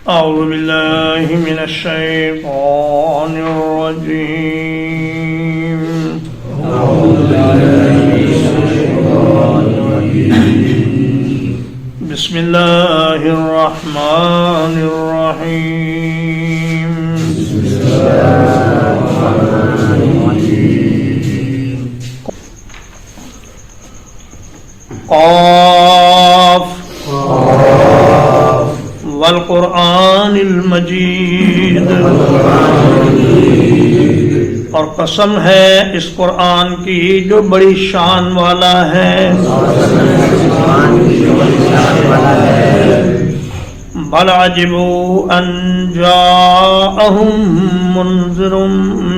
أعوذ بالله من الشيطان الرجيم. بسم الله الرحمن الرحيم. قاف والقرآن المجید. اور قسم ہے اس قرآن کی جو بڑی شان والا ہے. بل عجبوا ان جاءهم منذر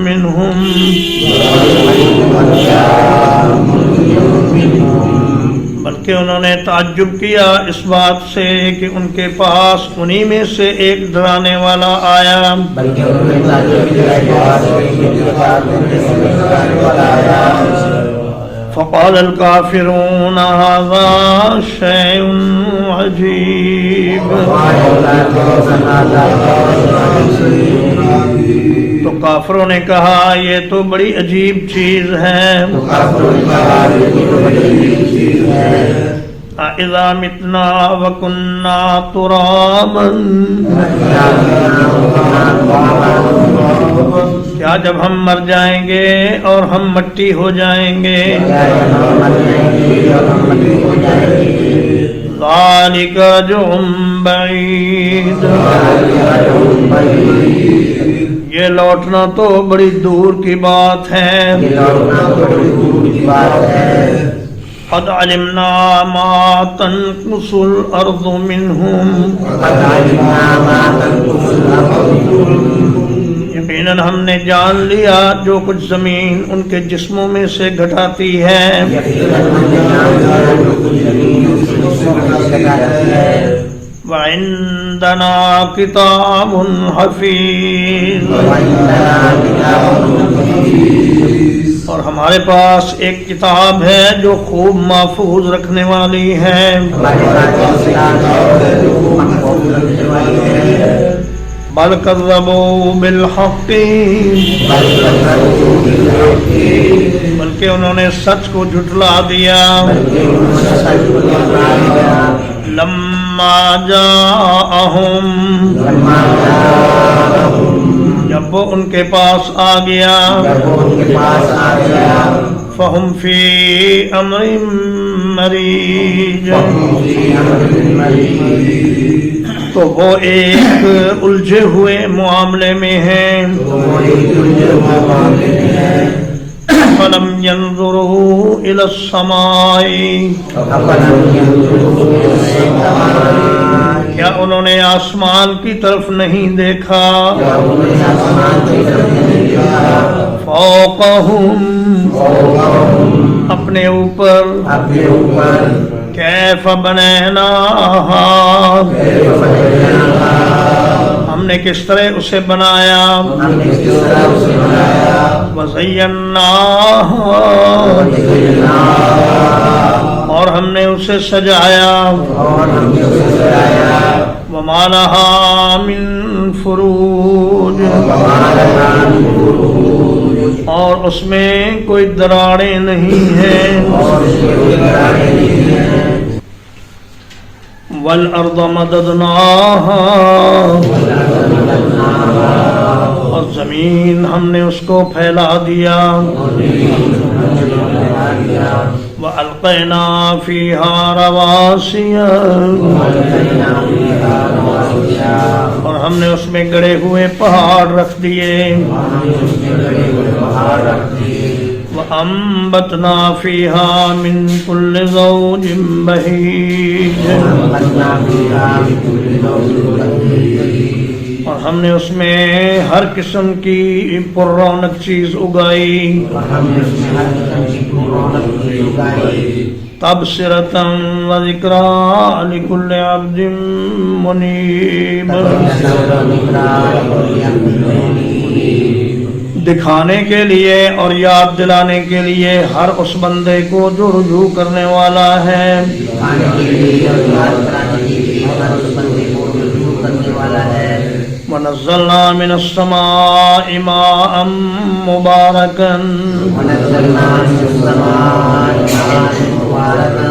منهم. بلکہ انہوں نے تعجب کیا اس بات سے کہ ان کے پاس انہی میں سے ایک ڈرانے والا آیا. فقال الكافرون هذا شيء عجيب. تو کافروں نے کہا یہ تو بڑی عجیب چیز ہے. اذا متنا وكنا ترابا. کیا جب ہم مر جائیں گے اور ہم مٹی ہو جائیں گے. ذالک رجع بعید. یہ لوٹنا تو بڑی دور کی بات ہے. قد علمنا ما تنقص الارض منهم. یقیناً ہم نے جان لیا جو کچھ زمین ان کے جسموں میں سے گھٹاتی ہے. وعندنا کتاب حفیظ. اور ہمارے پاس ایک کتاب ہے جو خوب محفوظ رکھنے والی ہے. بل کذبوا بالحق. بلکہ انہوں نے سچ کو جھٹلا دیا. لما جاءہم. جب وہ ان کے پاس آ گیا. فہم فی امر مریج. تو وہ ایک الجھے ہوئے معاملے میں ہیں. فلم ينظروا الى السماء. کیا انہوں نے آسمان کی طرف نہیں دیکھا. فوقہم. اپنے اوپر. کیف بنیناہا. ہم نے کس طرح اسے بنایا. وزیناہا. اور ہم نے اسے سجایا. وما لہا من فروج. اور اس میں کوئی دراڑیں نہیں ہیں. والارض مددناہا. اور زمین ہم نے اس کو پھیلا دیا. وَأَلْقَيْنَا فِيهَا رَوَاسِيَ. اور ہم نے اس میں گڑے ہوئے پہاڑ رکھ دیے. وَأَنبَتْنَا فِيهَا مِن كُلِّ زَوْجٍ بَهِيجٍ. اور ہم نے اس میں ہر قسم کی پر رونق چیز اگائی. تبصرة وذکرى لكل عبد منیب. دکھانے کے لیے اور یاد دلانے کے لیے ہر اس بندے کو جو رجوع کرنے والا ہے. کرنے والا ہے. ونزلنا من السماء ماء مباركا ونزلنا من السماء ماء مباركا.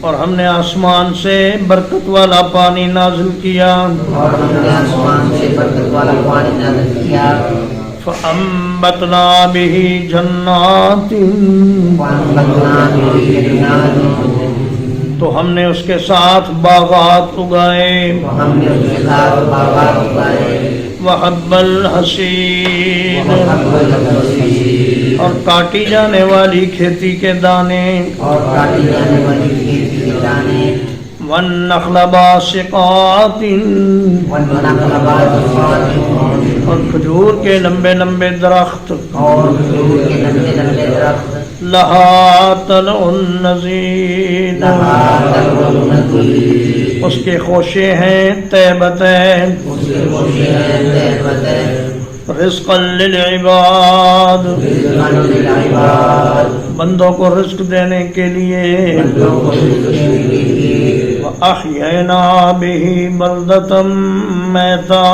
اور ہم نے آسمان سے برکت والا پانی نازل کیا. اور ہم نے آسمان سے برکت والا پانی نازل کیا. فأنبتنا به جنات وأنبتنا به جنات. تو ہم نے اس کے ساتھ باغات اگائے. ہم نے اس کے ساتھ باغات اگائے. وحب الحصید وحب الحصید. اور کاٹی جانے والی کھیتی کے دانے. اور کاٹی جانے والی کھیتی کے دانے. والنخل باسقات والنخل باسقات. اور کھجور کے لمبے لمبے درخت. اور کھجور کے لمبے لمبے درخت. لہا طلع نضید لہا طلع نضید. اس کے خوشے ہیں طیبتین. اس کے خوشے ہیں طیبتین. رزقا للعباد رزقا للعباد. بندوں کو رزق دینے کے لیے. بندوں کو رزق دینے کے لیے. وأحیینا به بلدة میتا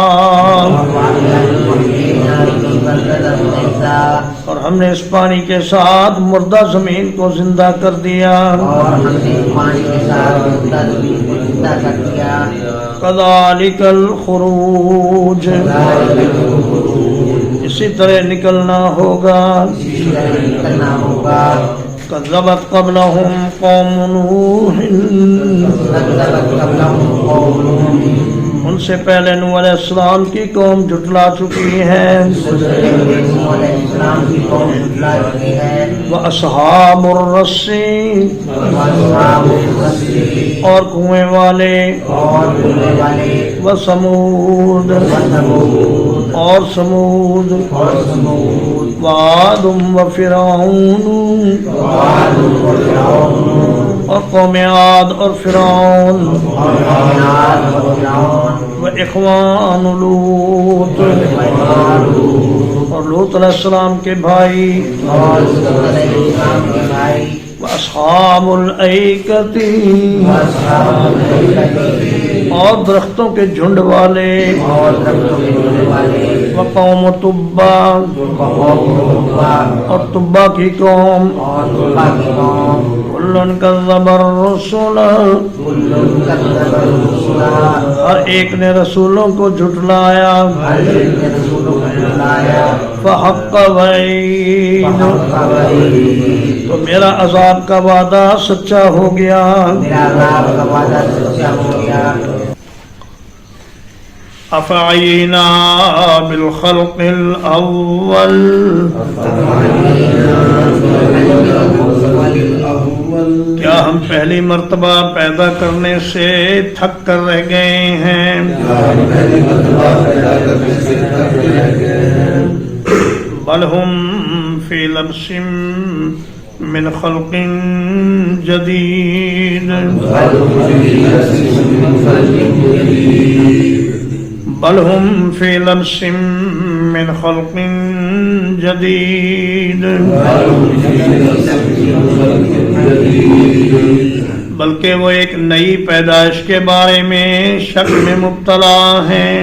اور ہم نے اس پانی کے ساتھ مردہ زمین کو زندہ کر دیا. اور ہم نے اس پانی کے ساتھ مردہ زمین کو زندہ کر دیا. کذالک الخروج اسی طرح نکلنا ہوگا. اسی طرح نکلنا ہوگا. کذبت قبلہم قوم نوح کذبت قبلہم قوم نوح. ان سے پہلے نوح علیہ السلام کی قوم جھٹلا چکی ہے. نوح علیہ السلام کی قوم جھٹلا چکی ہے. واصحاب الرس واصحاب الرس. اور کنویں والے. اور کنویں والے. وثمود وثمود. اور سمود. اور سمود. وعاد وفرعون وعاد وفرعون. اور قوم عاد اور فرعون. اور قوم عاد اور فرعون. واخوان لوط اور لوط علیہ السلام کے بھائی. اور لوط علیہ السلام کے بھائی. واصحاب الایکۃ واصحاب الایکۃ. اور درختوں کے جھنڈ والے. اور درختوں کے جھنڈ والے. وقوم تبا وقوم تبا. اور تبا کی قوم. اور تبا کی قوم. کلن کذب الرسل کلن کذب الرسل. ہر ایک نے رسولوں کو جھٹلایا. ہر ایک نے رسولوں کو جھٹلایا. فحق وعید فحق وعید. تو میرا عذاب کا وعدہ سچا ہو گیا. میرا عذاب کا وعدہ سچا ہو گیا. افعینا بالخلق الاول کیا ہم پہلی مرتبہ پیدا کرنے سے تھک کر رہ گئے ہیں. بل ہم فی لبس من خلق جدید بل ہم فی لبس من خلق جدید بلکہ وہ ایک نئی پیدائش کے بارے میں شک میں مبتلا ہیں.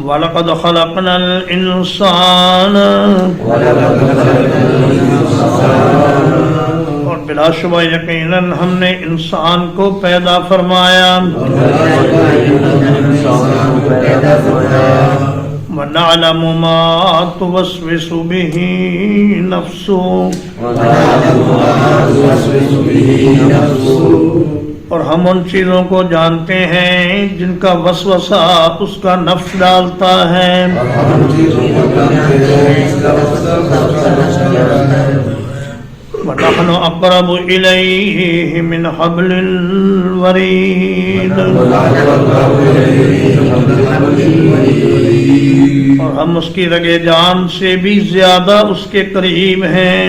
وَلَقَدْ خَلَقْنَا الْإِنسَانَ اور بلا شبہ یقیناً ہم نے انسان کو پیدا فرمایا. وَنَعْلَمُ مَا تُوَسْوِسُ بِهِ نَفْسُهُ اور ہم ان چیزوں کو جانتے ہیں جن کا وسوسہ اس کا نفس ڈالتا ہے. وَنَحْنُ أَقْرَبُ إِلَيْهِ مِنْ حَبْلِ الْوَرِيدِ اور ہم اس کی رگ جان سے بھی زیادہ اس کے قریب ہیں.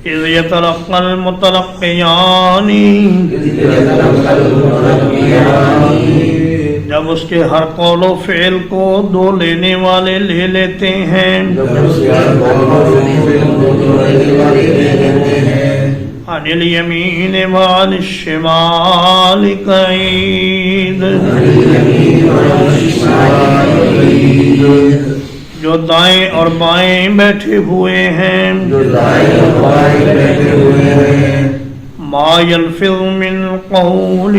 اِذْ يَتَلَقَّى الْمُتَلَقِّيَانِ جب اس کے ہر قول و فعل کو دو لینے والے لے لیتے ہیں عن الیمین وعن الشمال قعید جو دائیں اور بائیں بیٹھے ہوئے ہیں ما یلفظ من قول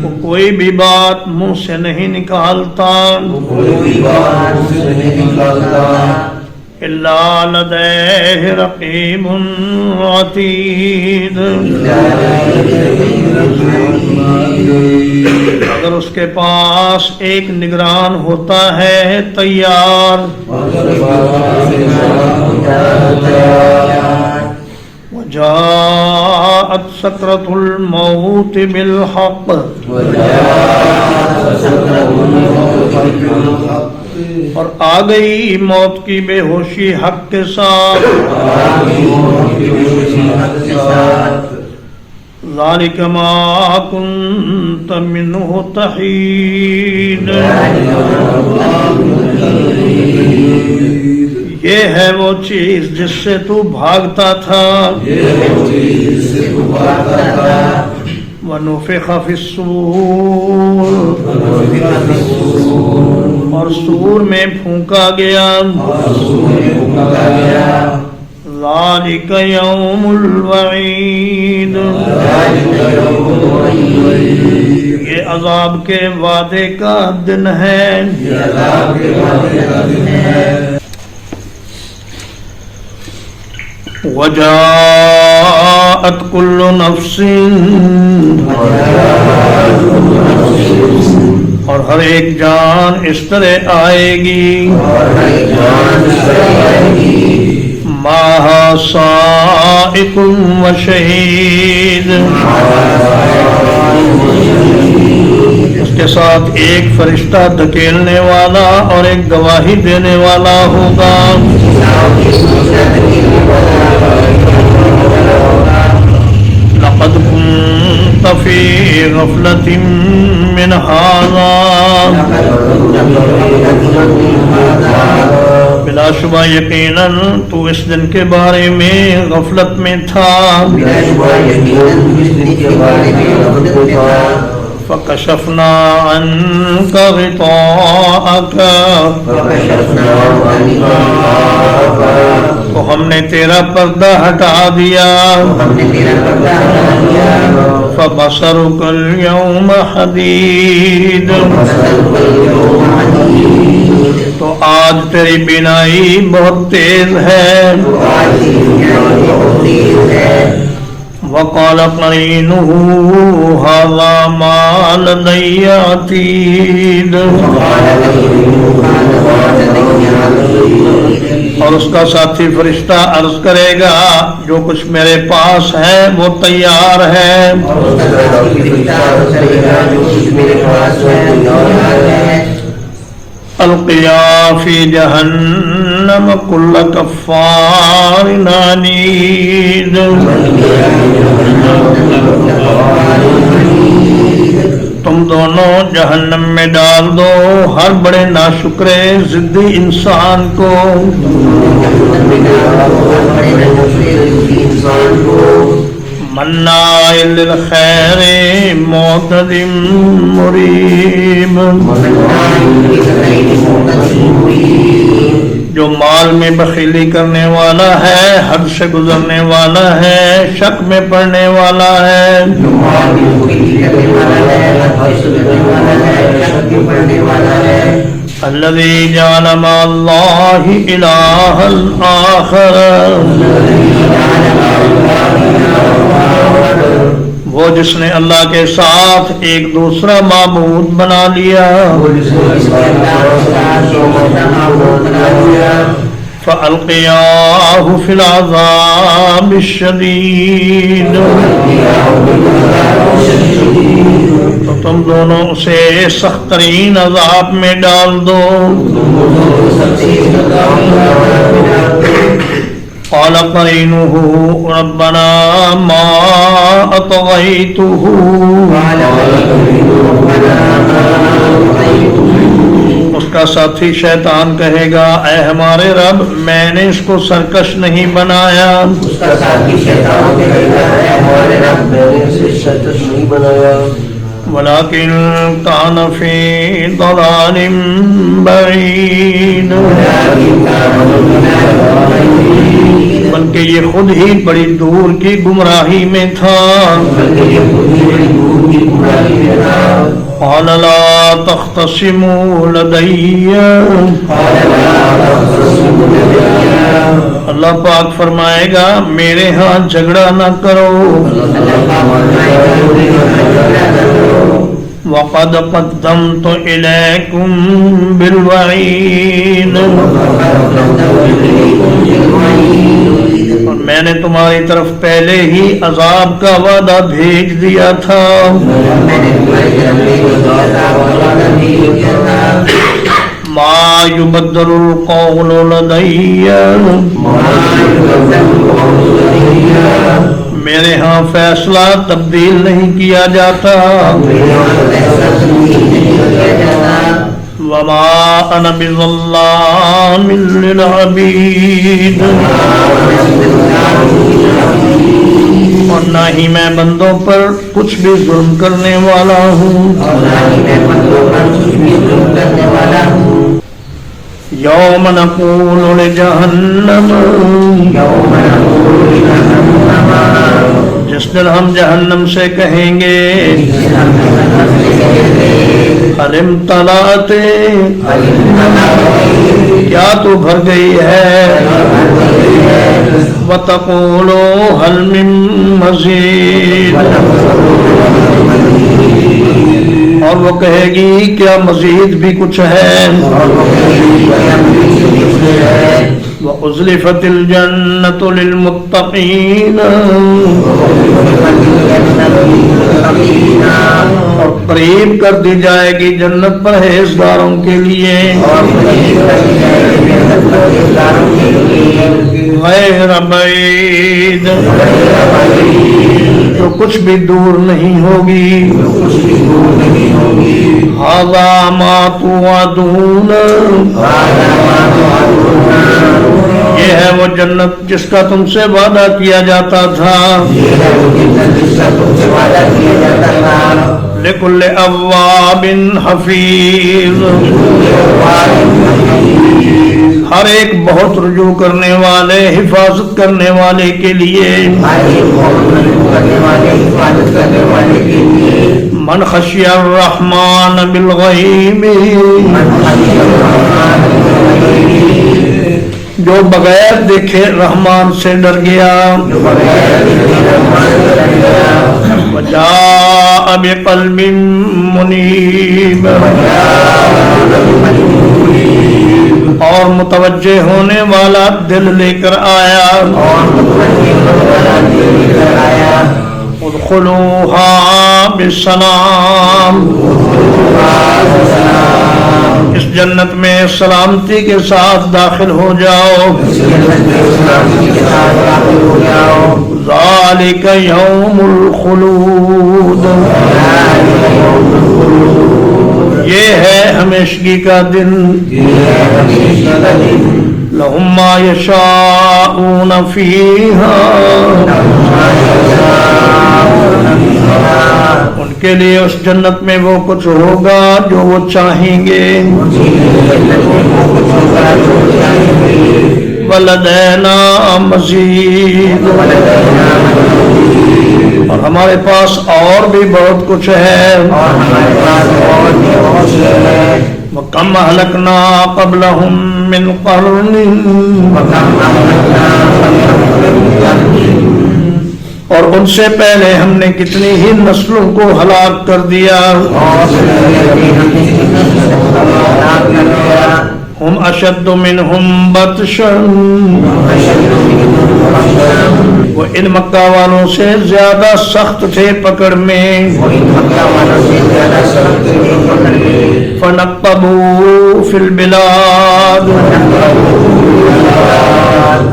وہ کوئی بھی بات منہ سے نہیں نکالتا الا لدیہ رقیب عتید اگر اس کے پاس ایک نگران ہوتا ہے تیار وجاءت سکرۃ الموت بالحق اور آ گئی موت کی بے ہوشی حق کے ساتھ ذالک ما کنت منہ تحید یہ ہے وہ چیز جس سے تو بھاگتا تھا وَنُفِخَ فِي الصُّورِ اور سور میں پھونکا گیا ذَلِكَ يَوْمُ الْوَعِيدِ یہ عذاب کے وعدے کا دن ہے وَجَاءَتْ كُلُّ نَفْسٍ اور ہر ایک جان اس طرح آئے گی مَعَهَا سَائِقٌ وَشَهِيدٌ اس کے ساتھ ایک فرشتہ دھکیلنے والا اور ایک گواہی دینے والا ہوگا لقد كنت في غفلة من هذا بلا شبہ یقیناً تو اس دن کے بارے میں غفلت میں تھا فَكَشَفْنَا عَنْكَ غِطَاءَكَ تو ہم نے تیرا پردہ ہٹا دیا فَبَصَرُكَ الْيَوْمَ حَدِيدٌ تو آج تیری بینائی بہت تیز ہے وَقَالَ قَرِينُهُ هَذَا مَا لَدَيَّ عَتِيدٌ اور اس کا ساتھی فرشتہ عرض کرے گا جو کچھ میرے پاس ہے وہ تیار ہے القیا فی جہنم کل کفار عنید تم دونوں جہنم میں ڈال دو ہر بڑے ناشکرے ضدی انسان کو مناع للخیر معتد مریب جو مال میں بخیلی کرنے والا ہے حد سے گزرنے والا ہے شک میں پڑنے والا ہے الذي جعل مع الله إلها آخر وہ جس نے اللہ کے ساتھ ایک دوسرا معبود بنا لیا فَأَلْقِيَاهُ فِي الْعَذَابِ الشَّدِيدِ تو تم دونوں اسے سخت ترین عذاب میں ڈال دو قال قرينه ربنا ما أطغيته اس کا ساتھی شیطان کہے گا اے ہمارے رب میں نے اس کو سرکش نہیں بنایا اس کا ساتھی شیطان کہے گا اے ہمارے رب میں نے اسے سرکش نہیں بنایا ولكن كان في ضلال بعيد بلکہ یہ خود ہی بڑی دور کی گمراہی میں تھا قال لا تختصموا لدي اللہ پاک فرمائے گا میرے ہاں جھگڑا نہ کرو وقد قدمت إليكم بالوعید اور میں نے تمہاری طرف پہلے ہی عذاب کا وعدہ بھیج دیا تھا ما يبدل القول لدي میرے ہاں فیصلہ تبدیل نہیں کیا جاتا وما انا بظلام للعبید اور نہ ہی میں بندوں پر کچھ بھی ظلم کرنے والا ہوں یوم نقول لجہنم جس دن ہم جہنم سے کہیں گے هل امتلأت کیا تو بھر گئی ہے وتقول هل من مزید اور وہ کہے گی کیا مزید بھی کچھ ہے وَأُزْلِفَتِ الْجَنَّةُ لِلْمُتَّقِينَ اور قریب کر دی جائے گی جنت پرہیزگاروں کے لیے غیر بعید جو کچھ بھی دور نہیں ہوگی هَذَا مَا تُوعَدُونَ یہ ہے وہ جنت جس کا تم سے وعدہ کیا جاتا تھا لِكُلِّ أَوَّابٍ حَفِيظٍ ہر ایک بہت رجوع کرنے والے حفاظت کرنے والے کے لیے من خشی الرحمن بالغیب جو بغیر دیکھے رحمان سے ڈر گیا وجاء بقلب منیب اور متوجہ ہونے والا دل لے کر آیا ادخلوها بالسلام اس جنت میں سلامتی کے ساتھ داخل ہو جاؤ ذالک یوم الخلود یہ ہے ہمیشگی کا دن لہم ما یشاءون فیہا ان کے لیے اس جنت میں وہ کچھ ہوگا جو وہ چاہیں گے ولدینا مزید اور ہمارے پاس اور بھی بہت کچھ ہے وَكَمْ أَهْلَكْنَا قَبْلَهُمْ مِنْ قَرْنٍ اور ان سے پہلے ہم نے کتنی ہی نسلوں کو ہلاک کر دیا ہم اشد منہم بطشا وہ ان مکہ والوں سے زیادہ سخت تھے پکڑ میں فنقبوا فی البلاد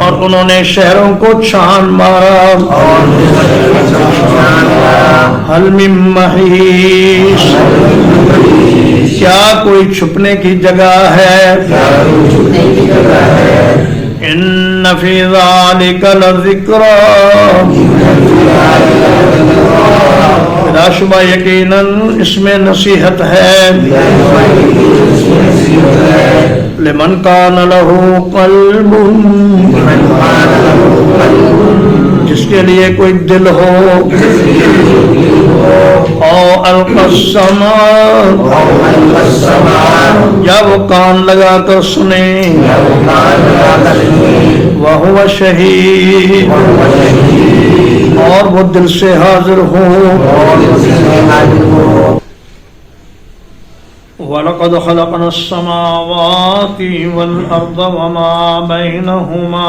اور انہوں نے شہروں کو چھان مارا حل من محیص کیا کوئی چھپنے کی جگہ ہے ان فی ذالک لذکری بلا شبہ یقیناً اس میں نصیحت ہے لمن کان لہ قلب جس کے لیے کوئی دل ہو او القى السماع یا وہ کان لگا کر سنے وہو شہید اور وہ دل سے حاضر ہو وَلَقَدْ خَلَقْنَا السَّمَاوَاتِ وَالْأَرْضَ وَمَا بَيْنَهُمَا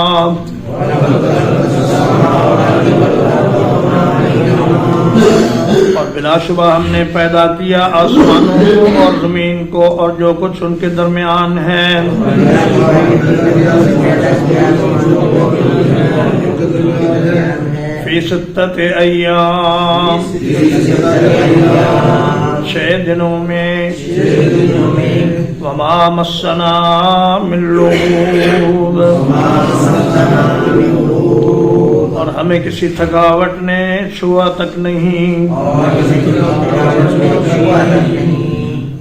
اور بلا شبہ ہم نے پیدا کیا آسمانوں کو اور زمین کو اور جو کچھ ان کے درمیان ہے فی ستۃ ایام 6 دنوں میں وما مسنا من لغوب اور ہمیں کسی تھکاوٹ نے چھوا تک نہیں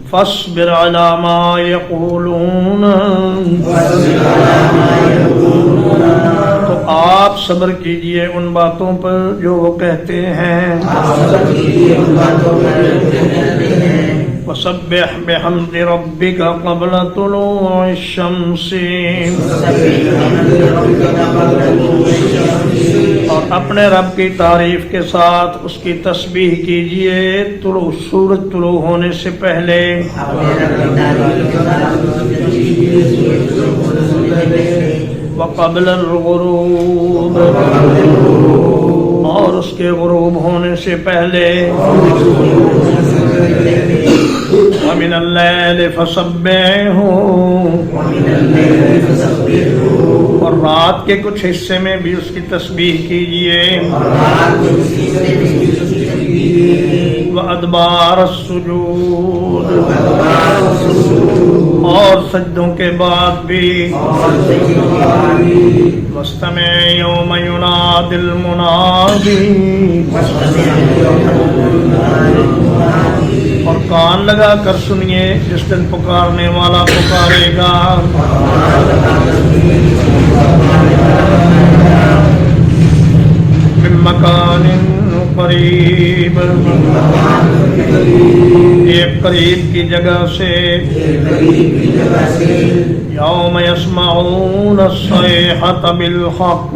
فاصبر علی ما یقولون تو آپ صبر کیجئے ان باتوں پر جو وہ کہتے ہیں وَسَبِّحْ بِحَمْدِ رَبِّكَ قَبْلَ طُلُوعِ الشَّمْسِ اور اپنے رب کی تعریف کے ساتھ اس کی تسبیح کیجئے سورج طلوع ہونے سے پہلے وَقَبْلَ الْغُرُوبِ اور اس کے غروب ہونے سے پہلے وَمِنَ اللَّيْلِ فَسَبِّحْهُ اور رات کے کچھ حصے میں بھی اس کی تسبیح کیجئے وَأَدْبَارَ السُّجُودِ اور سجدوں کے بعد بھی وَاسْتَمِعْ يَوْمَ يُنَادِ الْمُنَادِي اور کان لگا کر سنیے جس دن پکارنے والا پکارے گا من مکان قریب ایک قریب کی جگہ سے یوم یسمعون الصیحۃ بالحق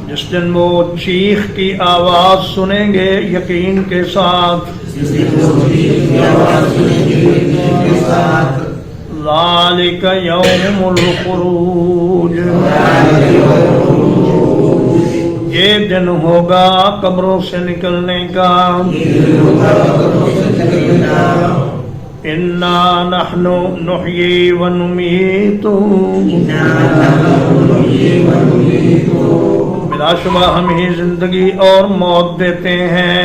جس دن وہ چیخ کی آواز سنیں گے یقین کے ساتھ ذالک یوم الخروج یہ دن ہوگا قبروں سے نکلنے کا انا نحن نحیی ونمیت بلا شبہ ہم ہی زندگی اور موت دیتے ہیں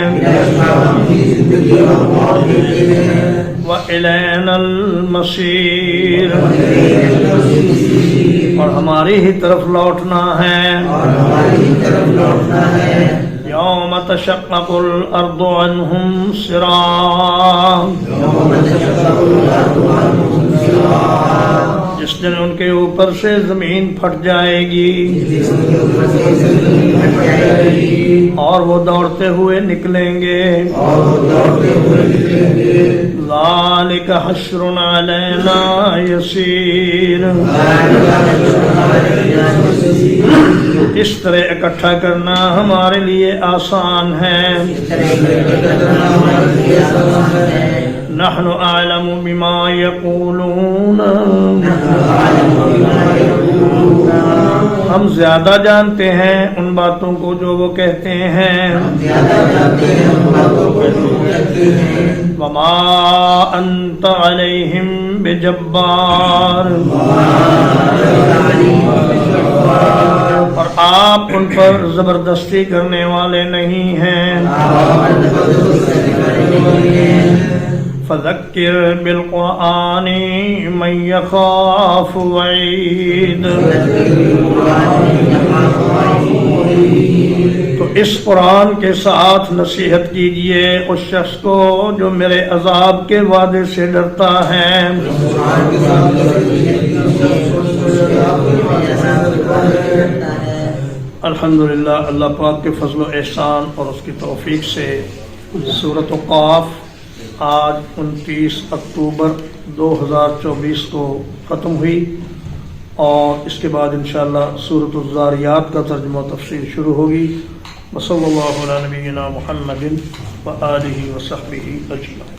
وَإِلَيْنَا الْمَصِيرُ اور ہماری ہی طرف لوٹنا ہے یوم تشقق الارض عنہم سراعا جس دن ان کے اوپر سے زمین پھٹ جائے گی اور وہ دوڑتے ہوئے نکلیں گے ذالک حشر علینا یسیر اس طرح اکٹھا کرنا ہمارے لیے آسان ہے نحن اعلم بما یقولون ہم زیادہ جانتے ہیں ان باتوں کو جو وہ کہتے ہیں وما انت علیہم بجبار اور آپ ان پر زبردستی کرنے والے نہیں ہیں فذکر بالقرآن من یخاف وعید تو اس قرآن کے ساتھ نصیحت کیجئے اس شخص کو جو میرے عذاب کے وعدے سے ڈرتا ہے الحمدللہ اللہ پاک کے فضل و احسان اور اس کی توفیق سے سورۃ قاف آج 29 اکتوبر 2024 کو ختم ہوئی اور اس کے بعد انشاءاللہ سورۃ الذاریات کا ترجمہ و تفسیر شروع ہوگی وصلی اللہ علی نبینا محمد وآلہ وصحبہ اجمعین.